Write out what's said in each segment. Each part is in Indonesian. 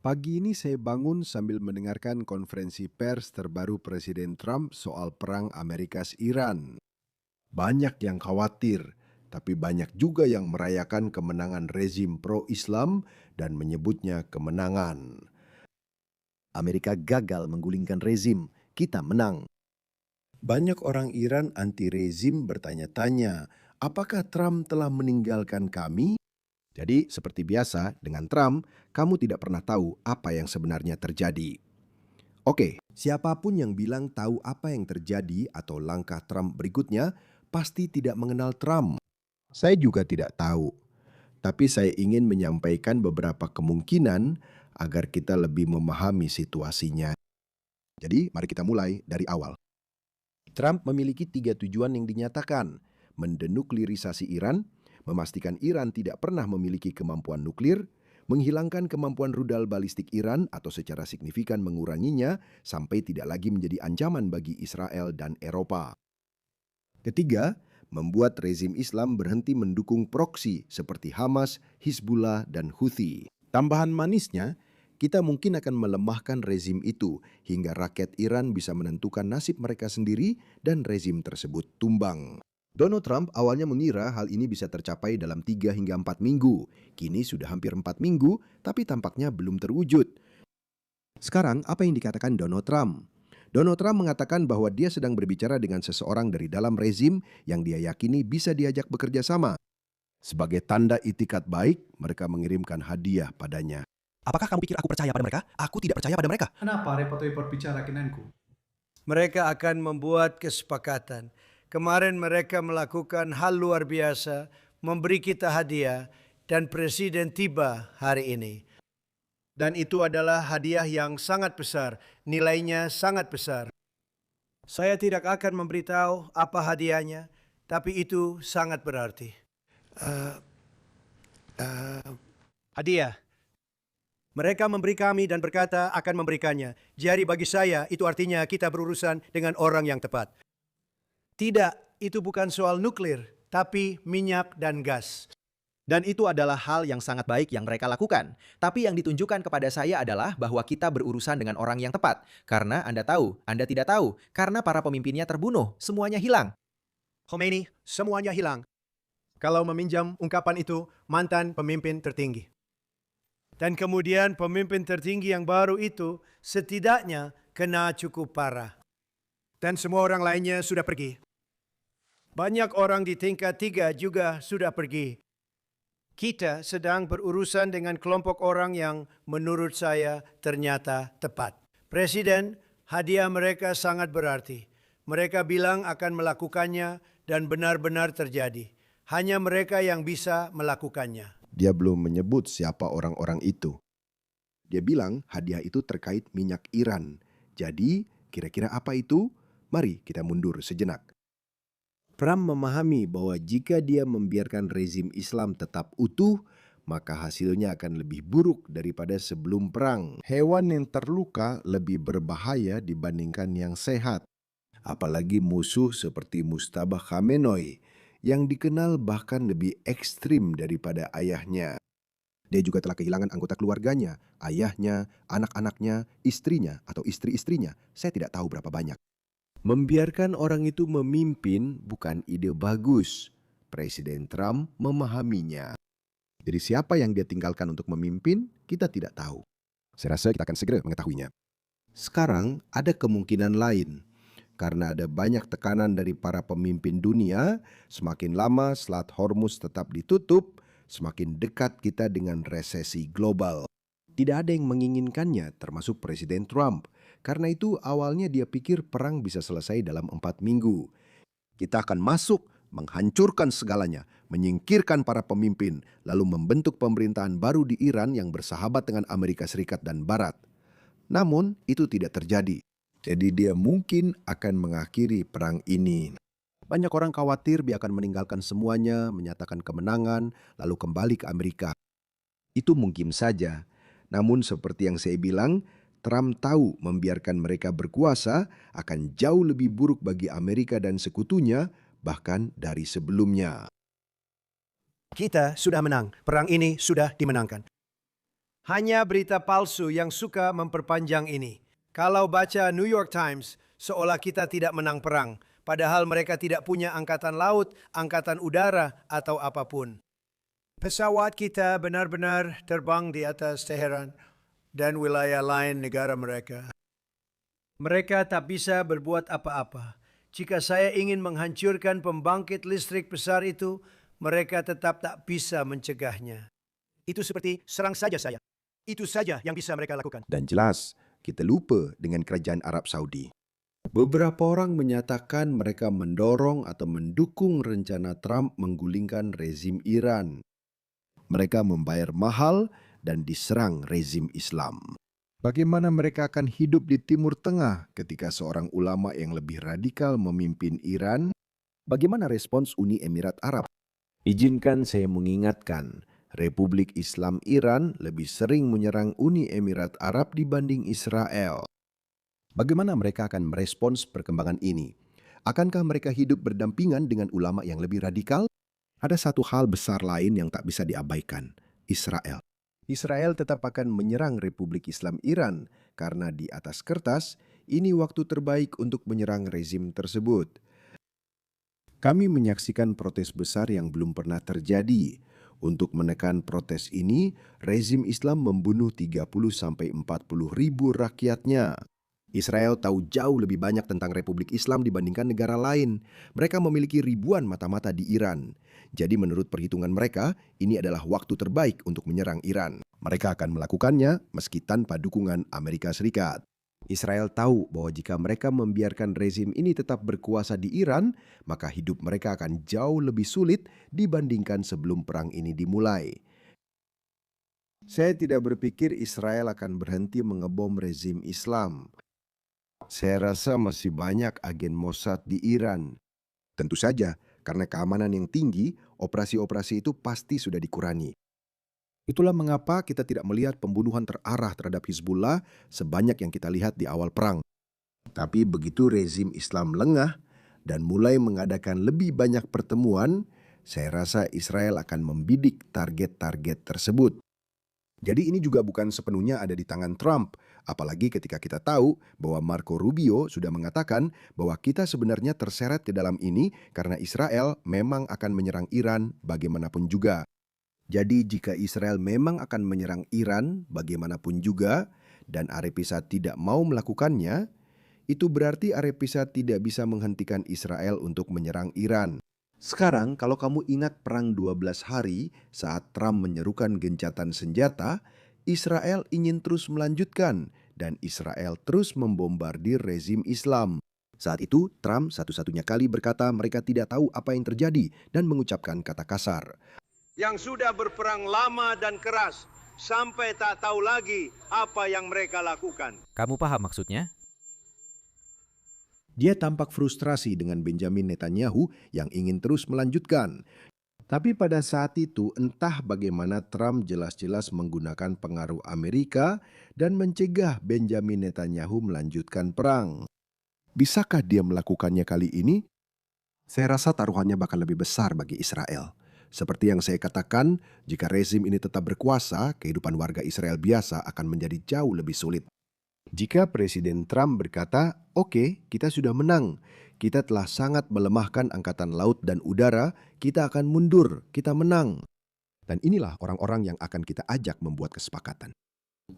Pagi ini saya bangun sambil mendengarkan konferensi pers terbaru Presiden Trump soal perang Amerika-Iran. Banyak yang khawatir, tapi banyak juga yang merayakan kemenangan rezim pro-Islam dan menyebutnya kemenangan. Amerika gagal menggulingkan rezim, kita menang. Banyak orang Iran anti-rezim bertanya-tanya, apakah Trump telah meninggalkan kami? Jadi, seperti biasa, dengan Trump, kamu tidak pernah tahu apa yang sebenarnya terjadi. Oke, siapapun yang bilang tahu apa yang terjadi atau langkah Trump berikutnya, pasti tidak mengenal Trump. Saya juga tidak tahu. Tapi saya ingin menyampaikan beberapa kemungkinan agar kita lebih memahami situasinya. Jadi, mari kita mulai dari awal. Trump memiliki 3 tujuan yang dinyatakan: mendenuklirisasi Iran, memastikan Iran tidak pernah memiliki kemampuan nuklir, menghilangkan kemampuan rudal balistik Iran atau secara signifikan menguranginya sampai tidak lagi menjadi ancaman bagi Israel dan Eropa. Ketiga, membuat rezim Islam berhenti mendukung proksi seperti Hamas, Hizbullah, dan Houthi. Tambahan manisnya, kita mungkin akan melemahkan rezim itu hingga rakyat Iran bisa menentukan nasib mereka sendiri dan rezim tersebut tumbang. Donald Trump awalnya mengira hal ini bisa tercapai dalam 3 hingga 4 minggu. Kini sudah hampir 4 minggu, tapi tampaknya belum terwujud. Sekarang, apa yang dikatakan Donald Trump? Donald Trump mengatakan bahwa dia sedang berbicara dengan seseorang dari dalam rezim yang dia yakini bisa diajak bekerja sama. Sebagai tanda itikat baik, mereka mengirimkan hadiah padanya. Apakah kamu pikir aku percaya pada mereka? Aku tidak percaya pada mereka. Kenapa repot-repot bicara denganku? Mereka akan membuat kesepakatan. Kemarin mereka melakukan hal luar biasa, memberi kita hadiah, dan Presiden tiba hari ini. Dan itu adalah hadiah yang sangat besar, nilainya sangat besar. Saya tidak akan memberitahu apa hadiahnya, tapi itu sangat berarti. Hadiah. Mereka memberi kami dan berkata akan memberikannya. Jadi bagi saya itu artinya kita berurusan dengan orang yang tepat. Tidak, itu bukan soal nuklir, tapi minyak dan gas. Dan itu adalah hal yang sangat baik yang mereka lakukan. Tapi yang ditunjukkan kepada saya adalah bahwa kita berurusan dengan orang yang tepat. Karena Anda tahu, Anda tidak tahu. Karena para pemimpinnya terbunuh, semuanya hilang. Khomeini, semuanya hilang. Kalau meminjam ungkapan itu, mantan pemimpin tertinggi. Dan kemudian pemimpin tertinggi yang baru itu setidaknya kena cukup parah. Dan semua orang lainnya sudah pergi. Banyak orang di tingkat 3 juga sudah pergi. Kita sedang berurusan dengan kelompok orang yang menurut saya ternyata tepat. Presiden, hadiah mereka sangat berarti. Mereka bilang akan melakukannya dan benar-benar terjadi. Hanya mereka yang bisa melakukannya. Dia belum menyebut siapa orang-orang itu. Dia bilang hadiah itu terkait minyak Iran. Jadi, kira-kira apa itu? Mari kita mundur sejenak. Trump memahami bahwa jika dia membiarkan rezim Islam tetap utuh, maka hasilnya akan lebih buruk daripada sebelum perang. Hewan yang terluka lebih berbahaya dibandingkan yang sehat. Apalagi musuh seperti Mustafa Khamenei, yang dikenal bahkan lebih ekstrim daripada ayahnya. Dia juga telah kehilangan anggota keluarganya, ayahnya, anak-anaknya, istrinya, atau istri-istrinya. Saya tidak tahu berapa banyak. Membiarkan orang itu memimpin bukan ide bagus. Presiden Trump memahaminya. Jadi siapa yang dia tinggalkan untuk memimpin, kita tidak tahu. Saya rasa kita akan segera mengetahuinya. Sekarang ada kemungkinan lain. Karena ada banyak tekanan dari para pemimpin dunia, semakin lama Selat Hormuz tetap ditutup, semakin dekat kita dengan resesi global. Tidak ada yang menginginkannya, termasuk Presiden Trump. Karena itu awalnya dia pikir perang bisa selesai dalam 4 minggu. Kita akan masuk, menghancurkan segalanya, menyingkirkan para pemimpin, lalu membentuk pemerintahan baru di Iran yang bersahabat dengan Amerika Serikat dan Barat. Namun itu tidak terjadi. Jadi dia mungkin akan mengakhiri perang ini. Banyak orang khawatir dia akan meninggalkan semuanya, menyatakan kemenangan, lalu kembali ke Amerika. Itu mungkin saja. Namun seperti yang saya bilang, Trump tahu membiarkan mereka berkuasa akan jauh lebih buruk bagi Amerika dan sekutunya, bahkan dari sebelumnya. Kita sudah menang. Perang ini sudah dimenangkan. Hanya berita palsu yang suka memperpanjang ini. Kalau baca New York Times, seolah kita tidak menang perang, padahal mereka tidak punya angkatan laut, angkatan udara, atau apapun. Pesawat kita benar-benar terbang di atas Teheran dan wilayah lain negara mereka. Mereka tak bisa berbuat apa-apa. Jika saya ingin menghancurkan pembangkit listrik besar itu, mereka tetap tak bisa mencegahnya. Itu seperti serang saja saya. Itu saja yang bisa mereka lakukan. Dan jelas, kita lupa dengan kerajaan Arab Saudi. Beberapa orang menyatakan mereka mendorong atau mendukung rencana Trump menggulingkan rezim Iran. Mereka membayar mahal dan diserang rezim Islam. Bagaimana mereka akan hidup di Timur Tengah ketika seorang ulama yang lebih radikal memimpin Iran? Bagaimana respons Uni Emirat Arab? Izinkan saya mengingatkan, Republik Islam Iran lebih sering menyerang Uni Emirat Arab dibanding Israel. Bagaimana mereka akan merespons perkembangan ini? Akankah mereka hidup berdampingan dengan ulama yang lebih radikal? Ada satu hal besar lain yang tak bisa diabaikan, Israel. Israel tetap akan menyerang Republik Islam Iran karena di atas kertas, ini waktu terbaik untuk menyerang rezim tersebut. Kami menyaksikan protes besar yang belum pernah terjadi. Untuk menekan protes ini, rezim Islam membunuh 30-40 ribu rakyatnya. Israel tahu jauh lebih banyak tentang Republik Islam dibandingkan negara lain. Mereka memiliki ribuan mata-mata di Iran. Jadi menurut perhitungan mereka, ini adalah waktu terbaik untuk menyerang Iran. Mereka akan melakukannya meski tanpa dukungan Amerika Serikat. Israel tahu bahwa jika mereka membiarkan rezim ini tetap berkuasa di Iran, maka hidup mereka akan jauh lebih sulit dibandingkan sebelum perang ini dimulai. Saya tidak berpikir Israel akan berhenti mengebom rezim Islam. Saya rasa masih banyak agen Mossad di Iran. Tentu saja, karena keamanan yang tinggi, operasi-operasi itu pasti sudah dikurangi. Itulah mengapa kita tidak melihat pembunuhan terarah terhadap Hizbullah sebanyak yang kita lihat di awal perang. Tapi begitu rezim Islam lengah dan mulai mengadakan lebih banyak pertemuan, saya rasa Israel akan membidik target-target tersebut. Jadi ini juga bukan sepenuhnya ada di tangan Trump, apalagi ketika kita tahu bahwa Marco Rubio sudah mengatakan bahwa kita sebenarnya terseret ke dalam ini karena Israel memang akan menyerang Iran bagaimanapun juga. Jadi jika Israel memang akan menyerang Iran bagaimanapun juga dan Arabisat tidak mau melakukannya, itu berarti Arabisat tidak bisa menghentikan Israel untuk menyerang Iran. Sekarang kalau kamu ingat perang 12 hari saat Trump menyerukan gencatan senjata, Israel ingin terus melanjutkan dan Israel terus membombardir rezim Islam. Saat itu Trump satu-satunya kali berkata mereka tidak tahu apa yang terjadi dan mengucapkan kata kasar. Yang sudah berperang lama dan keras sampai tak tahu lagi apa yang mereka lakukan. Kamu paham maksudnya? Dia tampak frustrasi dengan Benjamin Netanyahu yang ingin terus melanjutkan. Tapi pada saat itu entah bagaimana Trump jelas-jelas menggunakan pengaruh Amerika dan mencegah Benjamin Netanyahu melanjutkan perang. Bisakah dia melakukannya kali ini? Saya rasa taruhannya bakal lebih besar bagi Israel. Seperti yang saya katakan, jika rezim ini tetap berkuasa, kehidupan warga Israel biasa akan menjadi jauh lebih sulit. Jika Presiden Trump berkata, "Oke, kita sudah menang. Kita telah sangat melemahkan angkatan laut dan udara, kita akan mundur, kita menang." Dan inilah orang-orang yang akan kita ajak membuat kesepakatan.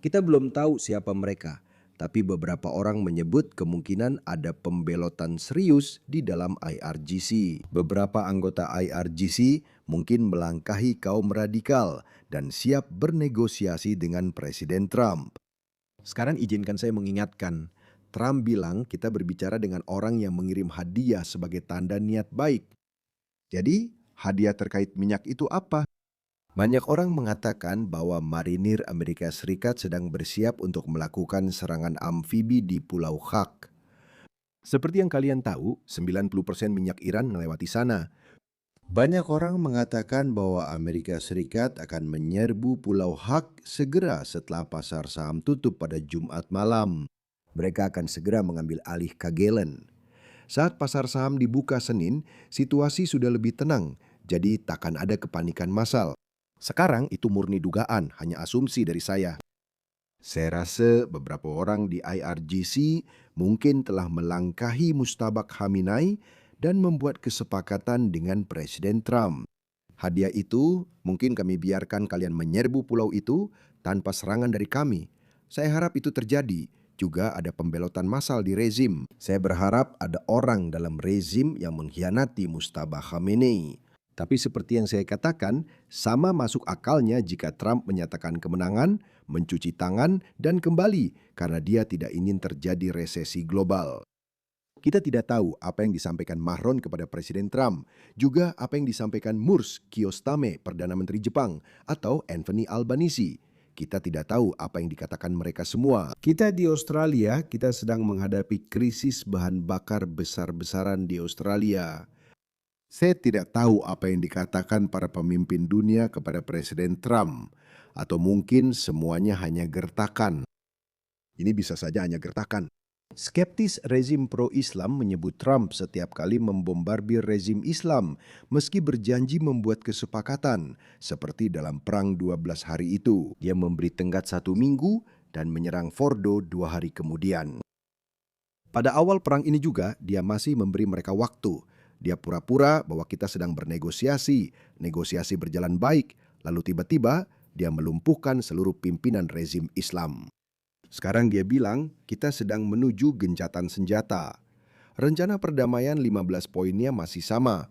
Kita belum tahu siapa mereka, tapi beberapa orang menyebut kemungkinan ada pembelotan serius di dalam IRGC. Beberapa anggota IRGC mungkin melangkahi kaum radikal dan siap bernegosiasi dengan Presiden Trump. Sekarang izinkan saya mengingatkan, Trump bilang kita berbicara dengan orang yang mengirim hadiah sebagai tanda niat baik. Jadi, hadiah terkait minyak itu apa? Banyak orang mengatakan bahwa marinir Amerika Serikat sedang bersiap untuk melakukan serangan amfibi di Pulau Khack. Seperti yang kalian tahu, 90% minyak Iran melewati sana. Banyak orang mengatakan bahwa Amerika Serikat akan menyerbu Pulau Khack segera setelah pasar saham tutup pada Jumat malam. Mereka akan segera mengambil alih Kagelen. Saat pasar saham dibuka Senin, situasi sudah lebih tenang, jadi takkan ada kepanikan massal. Sekarang itu murni dugaan, hanya asumsi dari saya. Saya rasa beberapa orang di IRGC mungkin telah melangkahi Mustabak Khamenei dan membuat kesepakatan dengan Presiden Trump. Hadiah itu mungkin kami biarkan kalian menyerbu pulau itu tanpa serangan dari kami. Saya harap itu terjadi. Juga ada pembelotan massal di rezim. Saya berharap ada orang dalam rezim yang mengkhianati Mustabak Khamenei. Tapi seperti yang saya katakan, sama masuk akalnya jika Trump menyatakan kemenangan, mencuci tangan, dan kembali karena dia tidak ingin terjadi resesi global. Kita tidak tahu apa yang disampaikan Macron kepada Presiden Trump, juga apa yang disampaikan Murs Kiyostame, Perdana Menteri Jepang, atau Anthony Albanese. Kita tidak tahu apa yang dikatakan mereka semua. Kita di Australia, kita sedang menghadapi krisis bahan bakar besar-besaran di Australia. Saya tidak tahu apa yang dikatakan para pemimpin dunia kepada Presiden Trump, atau mungkin semuanya hanya gertakan. Ini bisa saja hanya gertakan. Skeptis rezim pro-Islam menyebut Trump setiap kali membombardir rezim Islam, meski berjanji membuat kesepakatan, seperti dalam Perang 12 hari itu. Dia memberi tenggat 1 minggu dan menyerang Fordo 2 hari kemudian. Pada awal perang ini juga, dia masih memberi mereka waktu. Dia pura-pura bahwa kita sedang bernegosiasi, negosiasi berjalan baik, lalu tiba-tiba dia melumpuhkan seluruh pimpinan rezim Islam. Sekarang dia bilang kita sedang menuju gencatan senjata. Rencana perdamaian 15 poinnya masih sama.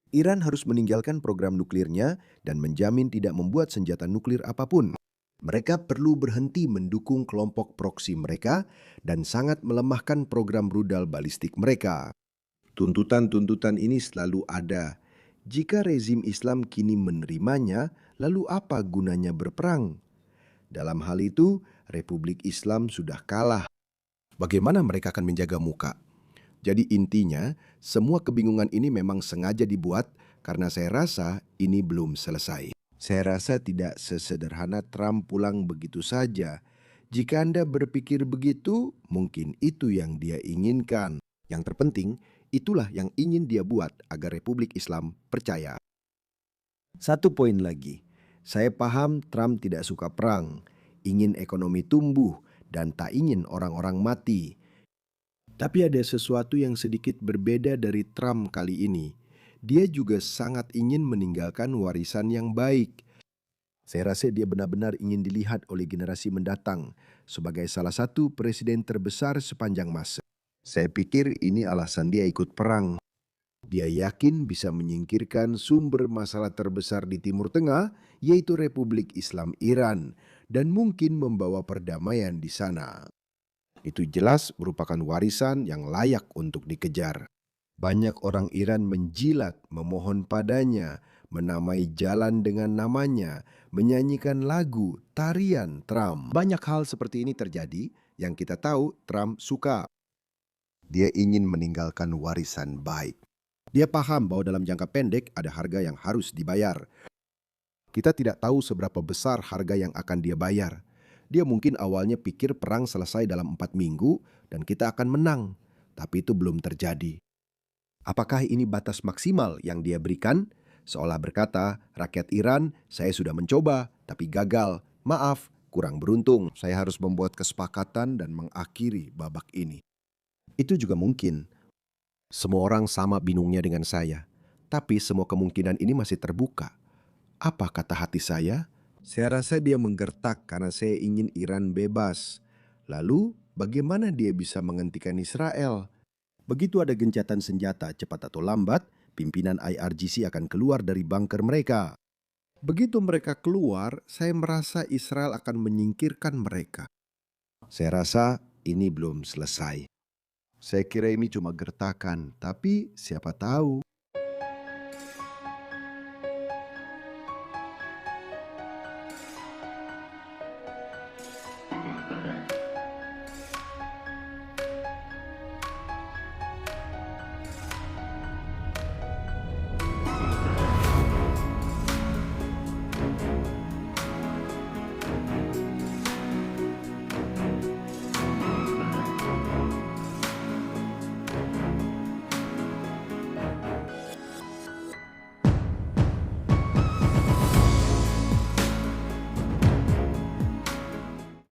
Iran harus meninggalkan program nuklirnya dan menjamin tidak membuat senjata nuklir apapun. Mereka perlu berhenti mendukung kelompok proksi mereka dan sangat melemahkan program rudal balistik mereka. Tuntutan-tuntutan ini selalu ada. Jika rezim Islam kini menerimanya, lalu apa gunanya berperang? Dalam hal itu, Republik Islam sudah kalah. Bagaimana mereka akan menjaga muka? Jadi intinya, semua kebingungan ini memang sengaja dibuat karena saya rasa ini belum selesai. Saya rasa tidak sesederhana Trump pulang begitu saja. Jika Anda berpikir begitu, mungkin itu yang dia inginkan. Yang terpenting, itulah yang ingin dia buat agar Republik Islam percaya. Satu poin lagi, saya paham Trump tidak suka perang, ingin ekonomi tumbuh, dan tak ingin orang-orang mati. Tapi ada sesuatu yang sedikit berbeda dari Trump kali ini. Dia juga sangat ingin meninggalkan warisan yang baik. Saya rasa dia benar-benar ingin dilihat oleh generasi mendatang sebagai salah satu presiden terbesar sepanjang masa. Saya pikir ini alasan dia ikut perang. Dia yakin bisa menyingkirkan sumber masalah terbesar di Timur Tengah, yaitu Republik Islam Iran, dan mungkin membawa perdamaian di sana. Itu jelas merupakan warisan yang layak untuk dikejar. Banyak orang Iran menjilat, memohon padanya, menamai jalan dengan namanya, menyanyikan lagu, tarian Trump. Banyak hal seperti ini terjadi yang kita tahu Trump suka. Dia ingin meninggalkan warisan baik. Dia paham bahwa dalam jangka pendek ada harga yang harus dibayar. Kita tidak tahu seberapa besar harga yang akan dia bayar. Dia mungkin awalnya pikir perang selesai dalam 4 minggu dan kita akan menang. Tapi itu belum terjadi. Apakah ini batas maksimal yang dia berikan? Seolah berkata, rakyat Iran, saya sudah mencoba, tapi gagal. Maaf, kurang beruntung. Saya harus membuat kesepakatan dan mengakhiri babak ini. Itu juga mungkin. Semua orang sama bingungnya dengan saya. Tapi semua kemungkinan ini masih terbuka. Apa kata hati saya? Saya rasa dia menggertak karena saya ingin Iran bebas. Lalu, bagaimana dia bisa menghentikan Israel? Begitu ada gencatan senjata cepat atau lambat, pimpinan IRGC akan keluar dari bunker mereka. Begitu mereka keluar, saya merasa Israel akan menyingkirkan mereka. Saya rasa ini belum selesai. Saya kira ini cuma gertakan, tapi siapa tahu.